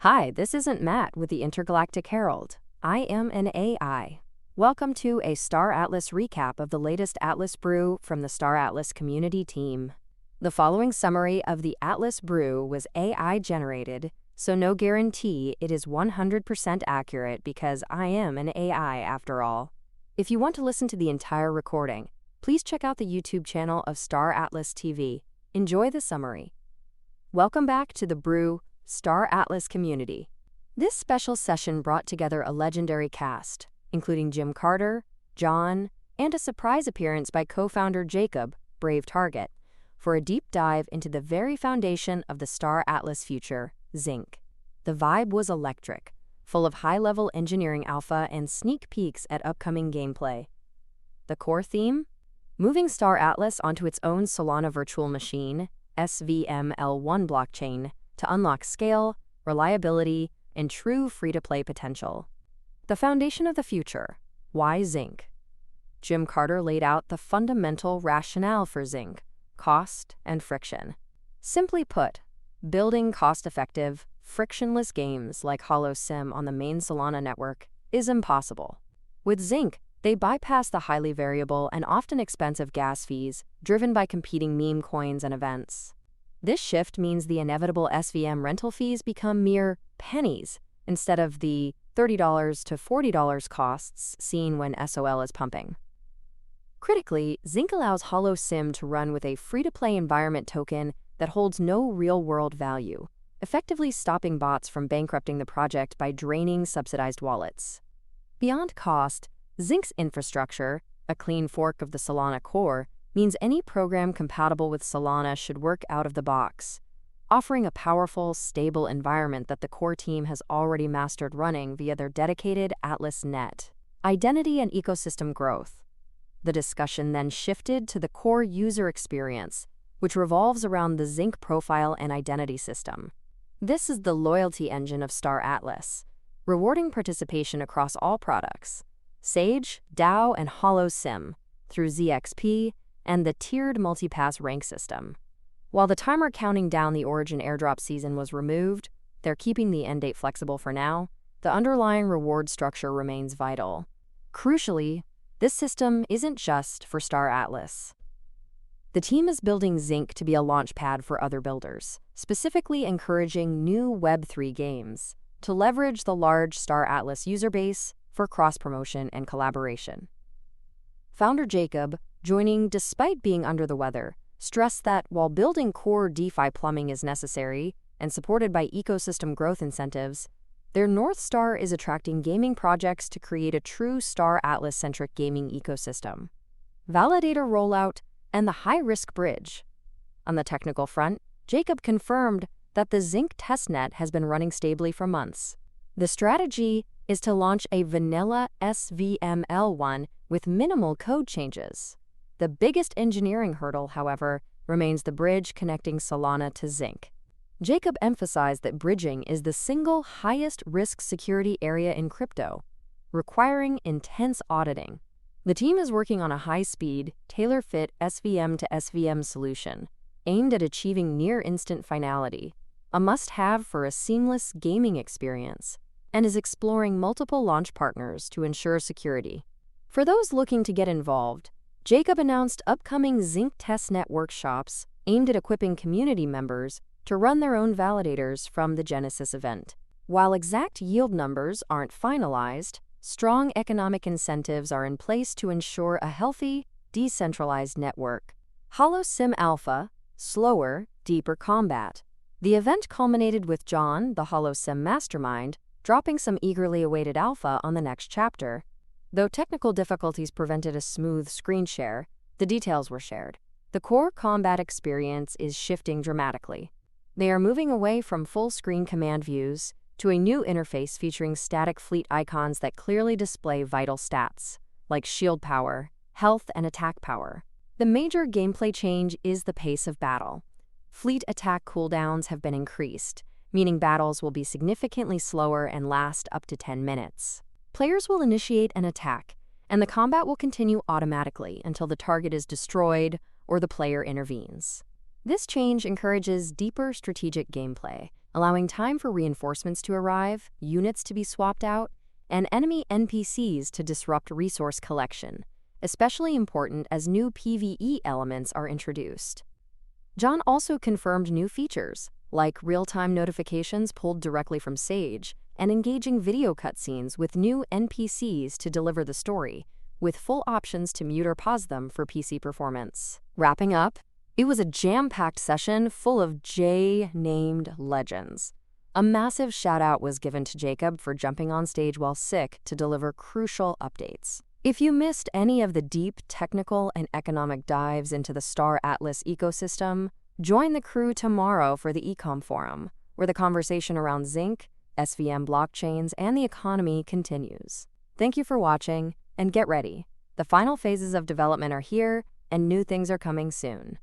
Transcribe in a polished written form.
Hi, this isn't Matt with the Intergalactic Herald. I am an AI. Welcome to a Star Atlas recap of the latest Atlas Brew from the Star Atlas community team. The following summary of the Atlas Brew was AI generated, so no guarantee it is 100% accurate because I am an AI after all. If you want to listen to the entire recording, please check out the YouTube channel of Star Atlas TV. Enjoy the summary. Welcome back to the Brew Star Atlas community. This special session brought together a legendary cast, including Jim Carter, John, and a surprise appearance by co-founder Jacob, Brave Target, for a deep dive into the very foundation of the Star Atlas future, Zinc. The vibe was electric, full of high-level engineering alpha and sneak peeks at upcoming gameplay. The core theme? Moving Star Atlas onto its own Solana virtual machine, SVML1 blockchain, to unlock scale, reliability, and true free-to-play potential. The foundation of the future. Why Zinc? Jim Carter laid out the fundamental rationale for Zinc: cost and friction. Simply put, building cost-effective, frictionless games like HoloSim on the main Solana network is impossible. With Zinc, they bypass the highly variable and often expensive gas fees driven by competing meme coins and events. This shift means the inevitable SVM rental fees become mere pennies instead of the $30 to $40 costs seen when SOL is pumping. Critically, Zinc allows HoloSim to run with a free-to-play environment token that holds no real-world value, effectively stopping bots from bankrupting the project by draining subsidized wallets. Beyond cost, Zinc's infrastructure, a clean fork of the Solana core, means any program compatible with Solana should work out of the box, offering a powerful, stable environment that the core team has already mastered running via their dedicated Atlas Net. Identity and ecosystem growth. The discussion then shifted to the core user experience, which revolves around the Zinc profile and identity system. This is the loyalty engine of Star Atlas, rewarding participation across all products: Sage, DAO, and HoloSim, through ZXP, and the tiered multipass rank system. While the timer counting down the Origin airdrop season was removed, they're keeping the end date flexible for now. The underlying reward structure remains vital. Crucially, this system isn't just for Star Atlas. The team is building Zinc to be a launchpad for other builders, specifically encouraging new Web3 games to leverage the large Star Atlas user base for cross-promotion and collaboration. Founder Jacob, joining despite being under the weather, stressed that while building core DeFi plumbing is necessary and supported by ecosystem growth incentives, their North Star is attracting gaming projects to create a true Star Atlas-centric gaming ecosystem. Validator rollout and the high-risk bridge. On the technical front, Jacob confirmed that the Zinc testnet has been running stably for months. The strategy is to launch a vanilla SVML1 with minimal code changes. The biggest engineering hurdle, however, remains the bridge connecting Solana to Zinc. Jacob emphasized that bridging is the single highest risk security area in crypto, requiring intense auditing. The team is working on a high-speed, tailor-fit SVM to SVM solution, aimed at achieving near-instant finality, a must-have for a seamless gaming experience, and is exploring multiple launch partners to ensure security. For those looking to get involved, Jacob announced upcoming Zinc testnet workshops aimed at equipping community members to run their own validators from the Genesis event. While exact yield numbers aren't finalized, strong economic incentives are in place to ensure a healthy, decentralized network. HoloSim Alpha, slower, deeper combat. The event culminated with John, the HoloSim mastermind, dropping some eagerly awaited alpha on the next chapter. Though technical difficulties prevented a smooth screen share, the details were shared. The core combat experience is shifting dramatically. They are moving away from full-screen command views to a new interface featuring static fleet icons that clearly display vital stats, like shield power, health, and attack power. The major gameplay change is the pace of battle. Fleet attack cooldowns have been increased, meaning battles will be significantly slower and last up to 10 minutes. Players will initiate an attack, and the combat will continue automatically until the target is destroyed or the player intervenes. This change encourages deeper strategic gameplay, allowing time for reinforcements to arrive, units to be swapped out, and enemy NPCs to disrupt resource collection, especially important as new PvE elements are introduced. John also confirmed new features, like real-time notifications pulled directly from Sage, and engaging video cutscenes with new NPCs to deliver the story, with full options to mute or pause them for PC performance. Wrapping up, it was a jam-packed session full of J-named legends. A massive shout-out was given to Jacob for jumping on stage while sick to deliver crucial updates. If you missed any of the deep technical and economic dives into the Star Atlas ecosystem, join the crew tomorrow for the Ecom Forum, where the conversation around Zinc, SVM blockchains, and the economy continues. Thank you for watching, and get ready. The final phases of development are here, and new things are coming soon.